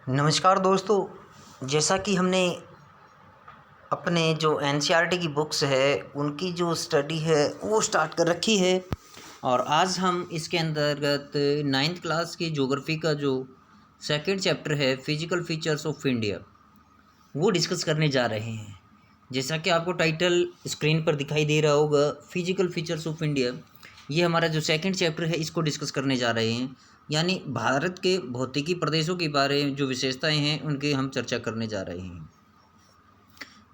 नमस्कार दोस्तों। जैसा कि हमने अपने जो एनसीईआरटी की बुक्स है उनकी जो स्टडी है वो स्टार्ट कर रखी है और आज हम इसके अंतर्गत नाइन्थ क्लास की ज्योग्राफी का जो सेकंड चैप्टर है फिजिकल फीचर्स ऑफ इंडिया वो डिस्कस करने जा रहे हैं। जैसा कि आपको टाइटल स्क्रीन पर दिखाई दे रहा होगा, फिजिकल फीचर्स ऑफ इंडिया, ये हमारा जो सेकंड चैप्टर है इसको डिस्कस करने जा रहे हैं। यानी भारत के भौतिकी प्रदेशों के बारे में जो विशेषताएं हैं उनकी हम चर्चा करने जा रहे हैं।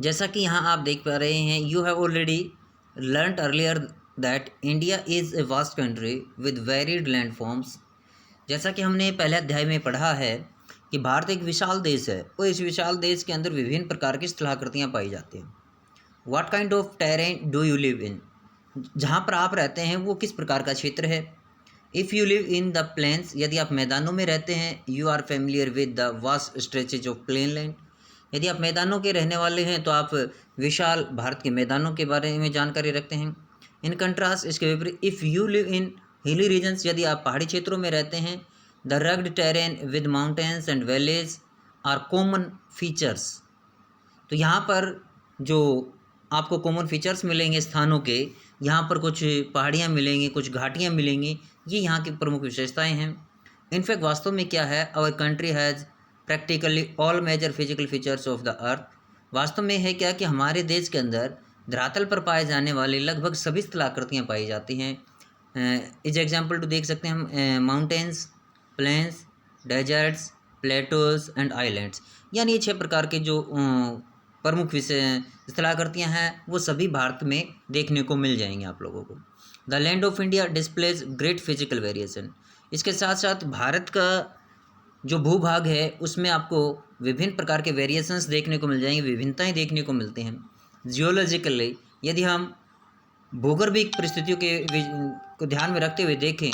जैसा कि यहाँ आप देख पा रहे हैं, you have already learned earlier that India is a vast country with varied land forms. जैसा कि हमने पहले अध्याय में पढ़ा है कि भारत एक विशाल देश है और इस विशाल देश के अंदर विभिन्न प्रकार की स्थलाकृतियाँ पाई जाती हैं। What kind of terrain do you live इन, जहाँ पर आप रहते हैं वो किस प्रकार का क्षेत्र है। If you live in the plains, यदि आप मैदानों में रहते हैं, you are familiar with the vast stretches of plain land. यदि आप मैदानों के रहने वाले हैं तो आप विशाल भारत के मैदानों के बारे में जानकारी रखते हैं। इन कंट्रास्ट, इसके विपरीत, इफ़ यू लिव इन हिली रीजन्स, यदि आप पहाड़ी क्षेत्रों में रहते हैं, the rugged terrain with mountains and valleys are common features. तो यहाँ पर जो आपको कॉमन फीचर्स मिलेंगे स्थानों के, यहाँ पर कुछ पहाड़ियाँ मिलेंगी, कुछ घाटियाँ मिलेंगी, ये यहाँ की प्रमुख विशेषताएं हैं। इनफैक्ट वास्तव में क्या है, our country has practically all major physical features of the earth. वास्तव में है क्या कि हमारे देश के अंदर धरातल पर पाए जाने वाले लगभग सभी स्थलाकृतियाँ पाई जाती हैं। इज एग्जाम्पल टू देख सकते हैं हम mountains, plains, deserts, plateaus and islands. यानी ये 6 प्रकार के जो प्रमुख विषय स्थलाकृतियाँ हैं वो सभी भारत में देखने को मिल जाएंगे आप लोगों को। The land of India displays great physical variation. इसके साथ साथ भारत का जो भूभाग है उसमें आपको विभिन्न प्रकार के वेरिएशंस देखने को मिल जाएंगे, विभिन्नताएं देखने को मिलती हैं। जियोलॉजिकली यदि हम भूगर्भिक परिस्थितियों को ध्यान में रखते हुए देखें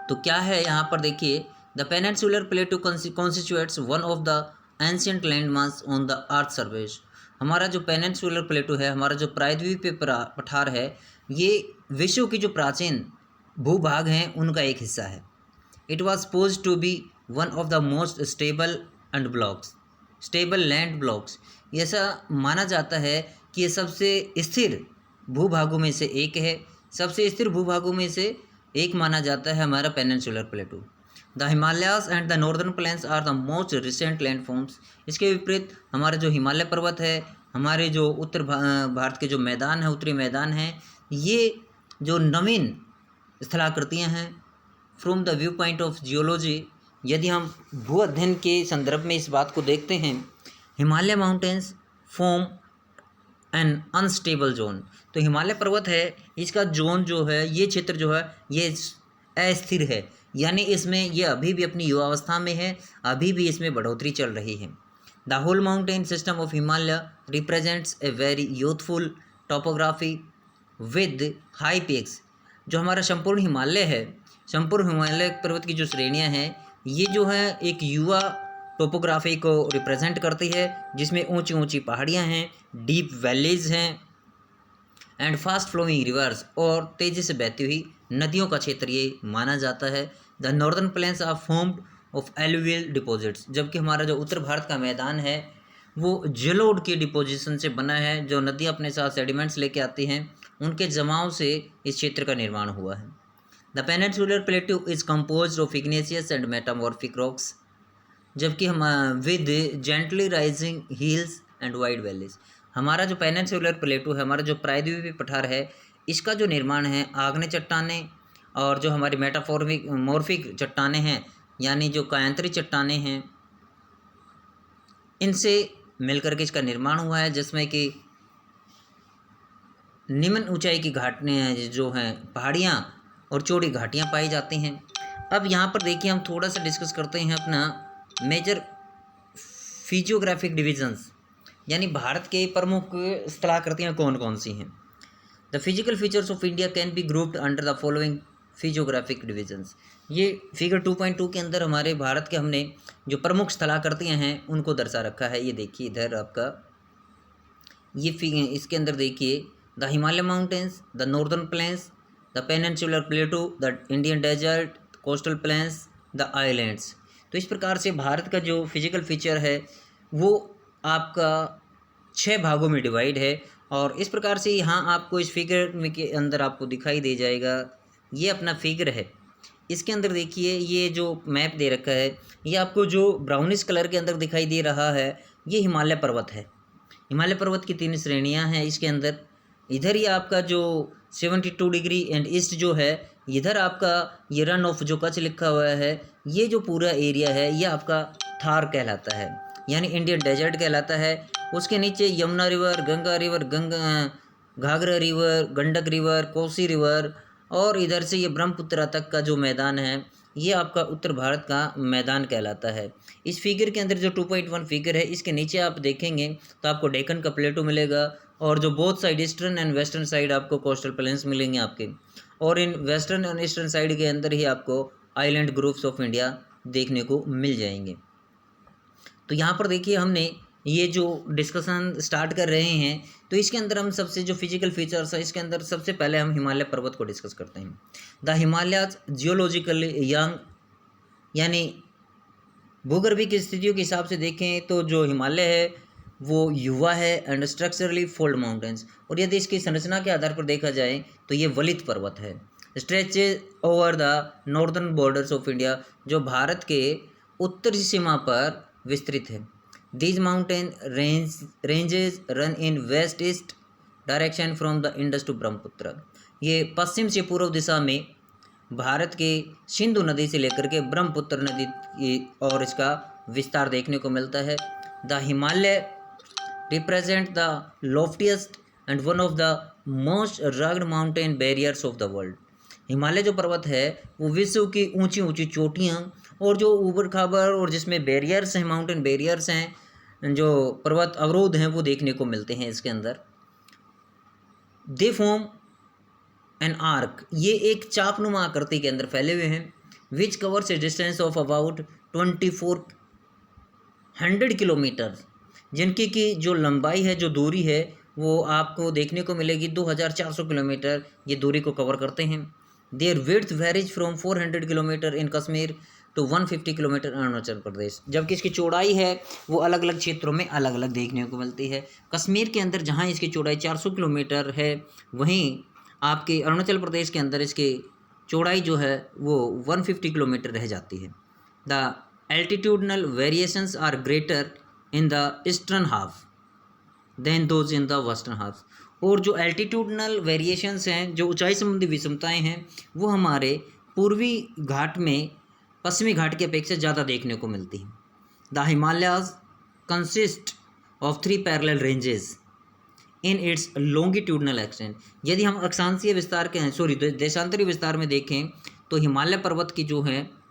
तो क्या है, यहाँ पर देखिए, the peninsular plateau constituents one of the ancient landmarks on the earth surface. हमारा जो पेनिनसुलर प्लेटो है, हमारा जो प्रायद्वीपीय पठार है, ये विश्व की जो प्राचीन भूभाग हैं उनका एक हिस्सा है। It was suppose to be one of the most stable land blocks. ऐसा माना जाता है कि ये सबसे स्थिर भूभागों में से एक है, सबसे स्थिर भूभागों में से एक माना जाता है हमारा peninsular plateau. The Himalayas and the northern plains are the most recent land forms. इसके विपरीत हमारे जो हिमालय पर्वत है, हमारे जो उत्तर भारत के जो मैदान है, उत्तरी मैदान हैं, ये जो नवीन स्थलाकृतियाँ हैं। From the view point of geology, यदि हम भू अध्ययन के संदर्भ में इस बात को देखते हैं, Himalaya mountains form an unstable zone. तो हिमालय पर्वत है, इसका जोन जो है, ये क्षेत्र जो है ये अस्थिर है, यानी इसमें ये अभी भी अपनी युवावस्था में है, अभी भी इसमें बढ़ोतरी चल रही है। The whole mountain system of Himalaya represents a very youthful topography with high peaks. जो हमारा संपूर्ण हिमालय है, संपूर्ण हिमालय पर्वत की जो श्रेणियां हैं, ये जो है एक युवा टोपोग्राफी को रिप्रेजेंट करती है, जिसमें ऊंची ऊंची पहाड़ियां हैं, डीप वैलीज हैं एंड फास्ट फ्लोइंग रिवर्स, और तेज़ी से बहती हुई नदियों का क्षेत्र ये माना जाता है। The northern plains are formed of alluvial deposits. जबकि हमारा जो उत्तर भारत का मैदान है वो जलोढ़ के डिपोजिशन से बना है, जो नदी अपने साथ सेडिमेंट्स लेके आती हैं, उनके जमाव से इस क्षेत्र का निर्माण हुआ है। The peninsular Plato is compose of Ignatius and metamorphic rocks. जबकि हम with gently rising hills and wide valleys. हमारा जो पेनिनसुलर प्लेटो है, हमारा जो प्रायद्वीपीय पठार है, इसका जो निर्माण है आग्नेय चट्टानें और जो हमारी मेटामॉर्फिक चट्टानें हैं, यानी जो कायांतरी चट्टानें हैं, इनसे मिलकर के इसका निर्माण हुआ है, जिसमें कि निम्न ऊंचाई की घाटियाँ जो हैं, पहाड़ियाँ और चौड़ी घाटियाँ पाई जाती हैं। अब यहाँ पर देखिए, हम थोड़ा सा डिस्कस करते हैं अपना मेजर फिजियोग्राफिक डिविजन्स, यानी भारत के प्रमुख स्थलाकृतियाँ कौन कौन सी हैं। The physical features of India can be grouped under the following physiographic divisions. ये फिगर 2.2 के अंदर हमारे भारत के हमने जो प्रमुख स्थलाकृतियाँ हैं उनको दर्शा रखा है। ये देखिए इधर आपका ये इसके अंदर देखिए, the Himalaya mountains, the northern plains, the peninsular plateau, the Indian desert, coastal plains, the islands. तो इस प्रकार से भारत का जो फिजिकल फीचर है वो आपका 6 भागों में डिवाइड है। और इस प्रकार से यहाँ आपको इस फिगर में के अंदर आपको दिखाई दे जाएगा, ये अपना फिगर है। इसके अंदर देखिए ये जो मैप दे रखा है, ये आपको जो ब्राउनिश कलर के अंदर दिखाई दे रहा है, ये हिमालय पर्वत है। हिमालय पर्वत की 3 श्रेणियां हैं इसके अंदर। इधर ये आपका जो 72 डिग्री एंड ईस्ट जो है, इधर आपका ये रन ऑफ जो कच्छ लिखा हुआ है, ये जो पूरा एरिया है ये आपका थार कहलाता है, यानी इंडियन डेजर्ट कहलाता है। उसके नीचे Yamuna river, Ganga river, Ghaghara river, Gandak river, Kosi river, और इधर से ये ब्रह्मपुत्रा तक का जो मैदान है, ये आपका उत्तर भारत का मैदान कहलाता है। इस फिगर के अंदर जो 2.1 फिगर है, इसके नीचे आप देखेंगे तो आपको डेक्कन का प्लेटो मिलेगा, और जो both side eastern and western side आपको कोस्टल प्लेन्स मिलेंगे आपके, और in western and eastern side के अंदर ही आपको आइलैंड ग्रुप्स ऑफ इंडिया देखने को मिल जाएंगे। तो यहाँ पर देखिए हमने ये जो डिस्कशन स्टार्ट कर रहे हैं, तो इसके अंदर हम सबसे जो फिजिकल फीचर्स है, इसके अंदर सबसे पहले हम हिमालय पर्वत को डिस्कस करते हैं। द हिमालयाज जियोलॉजिकली यंग, यानी भूगर्भिक स्थितियों के हिसाब से देखें तो जो हिमालय है वो युवा है एंड स्ट्रक्चरली फोल्ड माउंटेन्स, और यदि इसकी संरचना के आधार पर देखा जाए तो ये वलित पर्वत है। Stretches over the northern borders of India, जो भारत के उत्तरी सीमा पर विस्तृत है। These mountain ranges run in west east direction from the Indus to Brahmaputra. ये पश्चिम से पूर्व दिशा में भारत के सिंधु नदी से लेकर के ब्रह्मपुत्र नदी की और इसका विस्तार देखने को मिलता है। The Himalaya represent the loftiest and one of the most rugged mountain barriers of the world. Himalaya जो पर्वत है वो विश्व की ऊंची ऊंची चोटियाँ और जो ऊबड़ खाबड़ और जिसमें बैरियर्स हैं, माउंटेन बैरियर्स हैं, जो पर्वत अवरोध हैं, वो देखने को मिलते हैं इसके अंदर। दे फॉर्म एन आर्क, ये एक चापनुमा आकृति के अंदर फैले हुए हैं, which covers A distance of about 2400 kilometre, जिनकी की जो लंबाई है, जो दूरी है, वो आपको देखने को मिलेगी 2400 किलोमीटर, ये दूरी को कवर करते हैं। Their width varies from 400 kilometre in Kashmir to 150 kilometre Arunachal Pradesh, जबकि इसकी चौड़ाई है वो अलग अलग क्षेत्रों में अलग अलग देखने को मिलती है। कश्मीर के अंदर जहाँ इसकी चौड़ाई 400 किलोमीटर है, वहीं आपके अरुणाचल प्रदेश के अंदर इसकी चौड़ाई जो है वो 150 किलोमीटर रह जाती है। The altitudinal variations are greater in the eastern half than those in the western half, और जो एल्टीट्यूडनल वेरिएशंस हैं, जो ऊंचाई संबंधी विषमताएं हैं, वो हमारे पूर्वी घाट में पश्चिमी घाट की अपेक्षा ज़्यादा देखने को मिलती हैं। The Himalayas consist of 3 parallel ranges in its longitudinal extent. यदि हम अक्षांशीय विस्तार के देशांतरी विस्तार में देखें तो हिमालय पर्वत की जो है